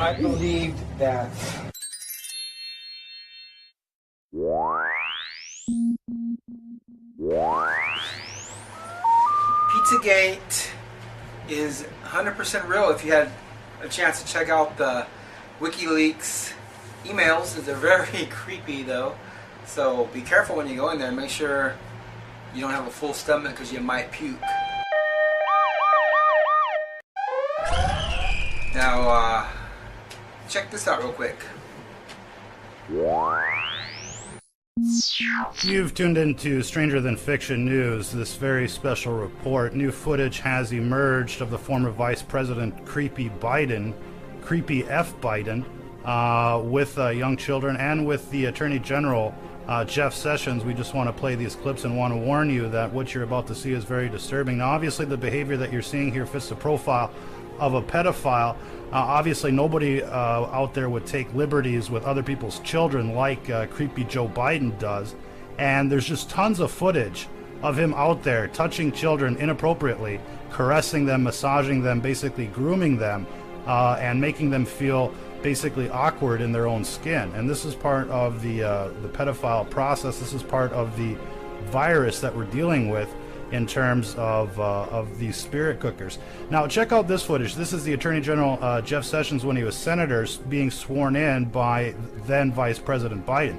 I believed that Pizzagate is 100% real. If you had a chance to check out the WikiLeaks emails, they're very creepy though. So be careful when you go in there. Make sure you don't have a full stomach because you might puke. Now, check this out real quick. You've tuned into Stranger Than Fiction News, this very special report. New footage has emerged of the former Vice President Creepy Biden, Creepy F. Biden, with young children and with the Attorney General, Jeff Sessions. We just want to play these clips and want to warn you that what you're about to see is very disturbing. Now, obviously, the behavior that you're seeing here fits the profile of a pedophile. Obviously, nobody out there would take liberties with other people's children like creepy Joe Biden does. And there's just tons of footage of him out there touching children inappropriately, caressing them, massaging them, basically grooming them, and making them feel basically awkward in their own skin. And this is part of the pedophile process. This is part of the virus that we're dealing with in terms of these spirit cookers. Now, check out this footage. This is the Attorney General Jeff Sessions when he was senator being sworn in by then Vice President Biden.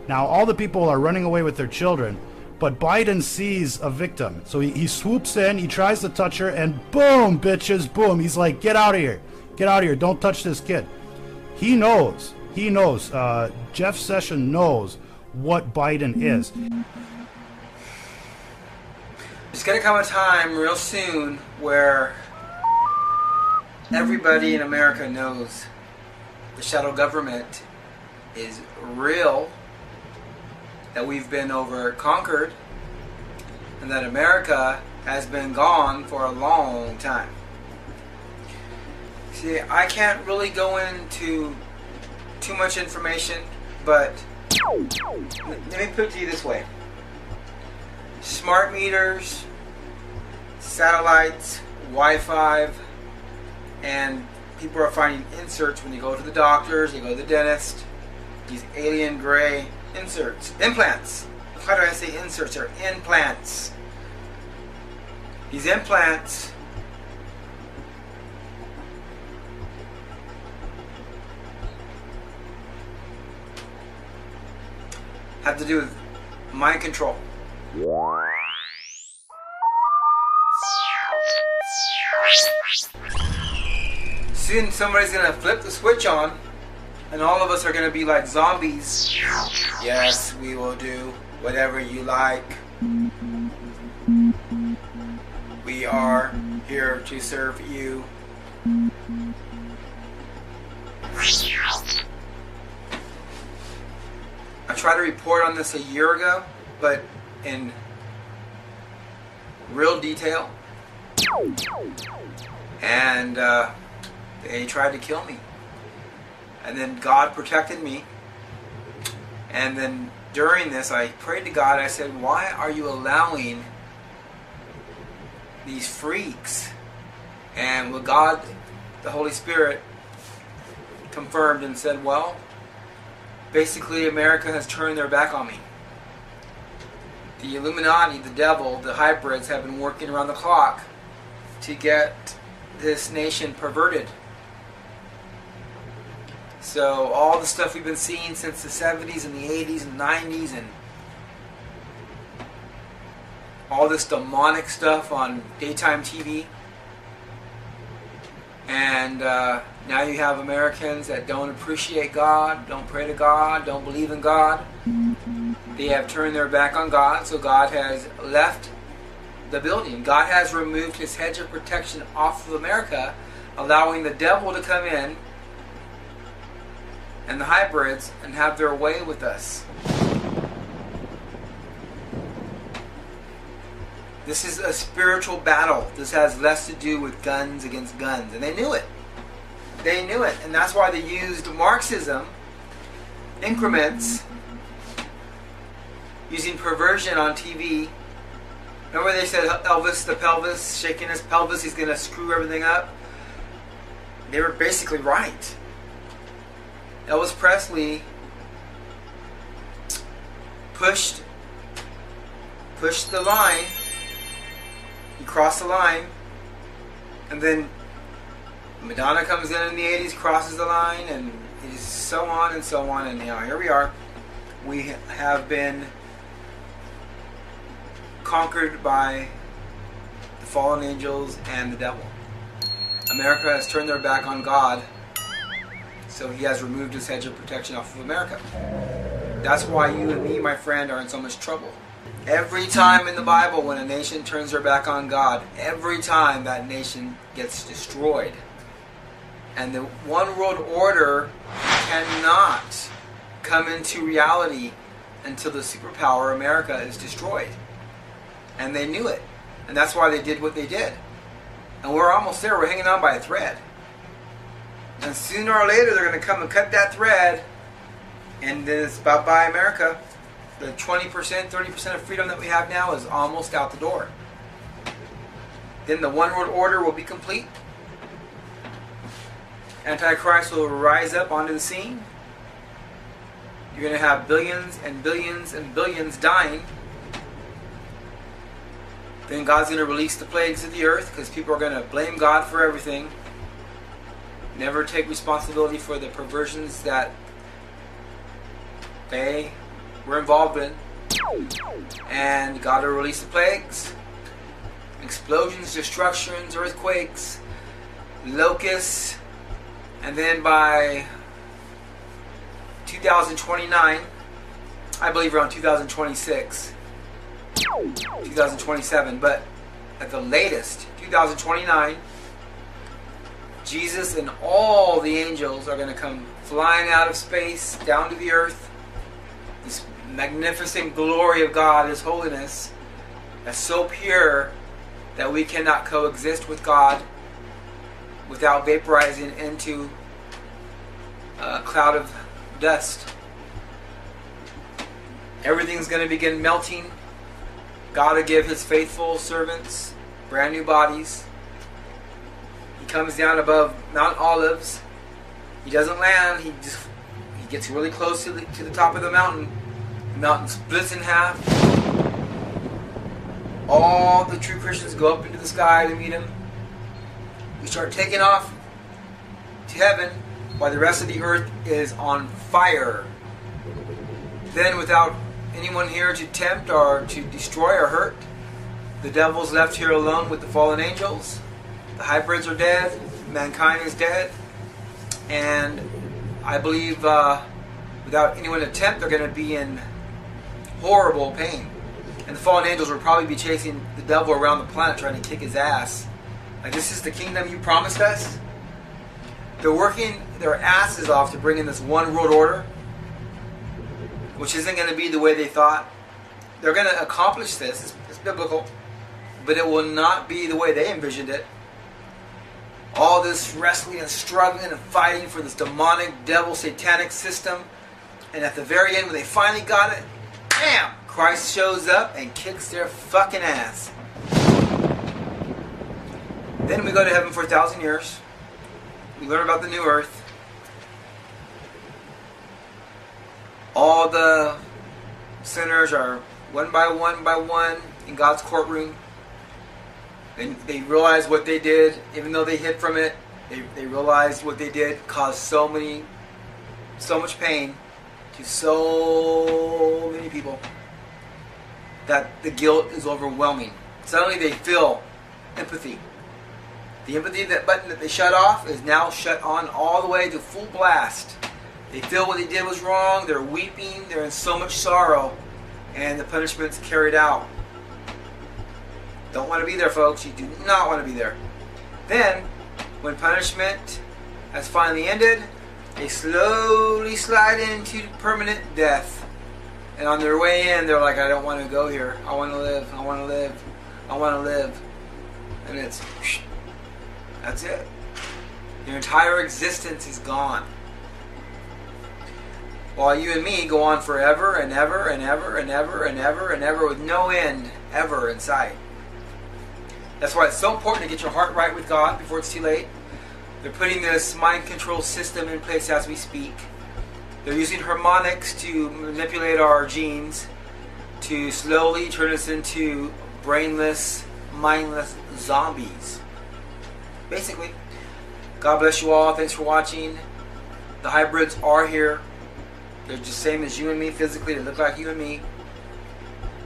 Now, all the people are running away with their children, but Biden sees a victim. So he swoops in, he tries to touch her, and boom, bitches, boom. He's like, get out of here. Get out of here. Don't touch this kid. He knows. Jeff Sessions knows what Biden is. There's going to come a time real soon where everybody in America knows the shadow government is real, that we've been conquered, and that America has been gone for a long time. See, I can't really go into too much information, but let me put it to you this way. Smart meters, satellites, Wi-Fi, and people are finding inserts when you go to the doctors, you go to the dentist, these alien gray inserts, implants. Why do I say inserts? They're implants. These implants have to do with mind control. Soon somebody's gonna flip the switch on and all of us are gonna be like zombies. Yes, we will do whatever you like. We are here to serve you. I tried to report on this a year ago, but in real detail, and they tried to kill me, and then God protected me. And then during this I prayed to God. I said, why are you allowing these freaks? And with God, the Holy Spirit confirmed and said, well, basically America has turned their back on me. The Illuminati, the devil, the hybrids have been working around the clock to get this nation perverted. So all the stuff we've been seeing since the 70s and the 80s and 90s, and all this demonic stuff on daytime TV, and now you have Americans that don't appreciate God, don't pray to God, don't believe in God. They have turned their back on God, so God has left the building. God has removed his hedge of protection off of America, allowing the devil to come in and the hybrids and have their way with us. This is a spiritual battle. This has less to do with guns against guns, and they knew it. They knew it, and that's why they used Marxism, increments, using perversion on TV. Remember they said Elvis the pelvis, shaking his pelvis, he's going to screw everything up? They were basically right. Elvis Presley pushed the line. He crossed the line, and then Madonna comes in the 80s, crosses the line, and it is so on and so on. And now here we are. We have been conquered by the fallen angels and the devil. America has turned their back on God, so he has removed his hedge of protection off of America. That's why you and me, my friend, are in so much trouble. Every time in the Bible when a nation turns their back on God, every time that nation gets destroyed. And the one world order cannot come into reality until the superpower America is destroyed. And they knew it. And that's why they did what they did. And we're almost there. We're hanging on by a thread. And sooner or later they're going to come and cut that thread. And then it's bye-bye America. The 20%, 30% of freedom that we have now is almost out the door. Then the one world order will be complete. Antichrist will rise up onto the scene. You're going to have billions and billions and billions dying. Then God's going to release the plagues of the earth because people are going to blame God for everything. Never take responsibility for the perversions that they were involved in. And God will release the plagues. Explosions, destructions, earthquakes, locusts. And then by 2029, I believe around 2026, 2027, but at the latest, 2029, Jesus and all the angels are going to come flying out of space down to the earth. This magnificent glory of God, His holiness, that's so pure that we cannot coexist with God without vaporizing into a cloud of dust. Everything's going to begin melting. God will give His faithful servants brand new bodies. He comes down above Mount Olives. He doesn't land. He gets really close to the top of the mountain. The mountain splits in half. All the true Christians go up into the sky to meet Him. We start taking off to heaven while the rest of the earth is on fire. Then, without anyone here to tempt or to destroy or hurt, the devil's left here alone with the fallen angels. The hybrids are dead. Mankind is dead. And I believe without anyone to tempt, they're going to be in horrible pain. And the fallen angels will probably be chasing the devil around the planet trying to kick his ass. Like, this is the kingdom you promised us? They're working their asses off to bring in this one world order, which isn't going to be the way they thought. They're going to accomplish this. It's biblical. But it will not be the way they envisioned it. All this wrestling and struggling and fighting for this demonic, devil, satanic system. And at the very end, when they finally got it, bam! Christ shows up and kicks their fucking ass. Then we go to heaven for 1,000 years. We learn about the new earth. All the sinners are one by one in God's courtroom. They realize what they did, even though they hid from it. They realized what they did caused so much pain to so many people that the guilt is overwhelming. Suddenly they feel empathy. The empathy, that button that they shut off, is now shut on all the way to full blast. They feel what they did was wrong. They're weeping. They're in so much sorrow. And the punishment's carried out. Don't want to be there, folks. You do not want to be there. Then, when punishment has finally ended, they slowly slide into permanent death. And on their way in, they're like, I don't want to go here. I want to live. I want to live. I want to live. And it's... that's it. Your entire existence is gone. While you and me go on forever and ever and ever and ever and ever and ever with no end ever in sight. That's why it's so important to get your heart right with God before it's too late. They're putting this mind control system in place as we speak. They're using harmonics to manipulate our genes to slowly turn us into brainless, mindless zombies. Basically, God bless you all. Thanks for watching. The hybrids are here. They're just the same as you and me physically. They look like you and me.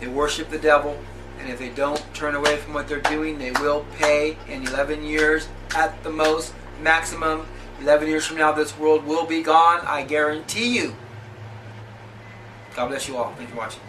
They worship the devil. And if they don't turn away from what they're doing, they will pay in 11 years at the most, maximum. 11 years from now, this world will be gone. I guarantee you. God bless you all. Thanks for watching.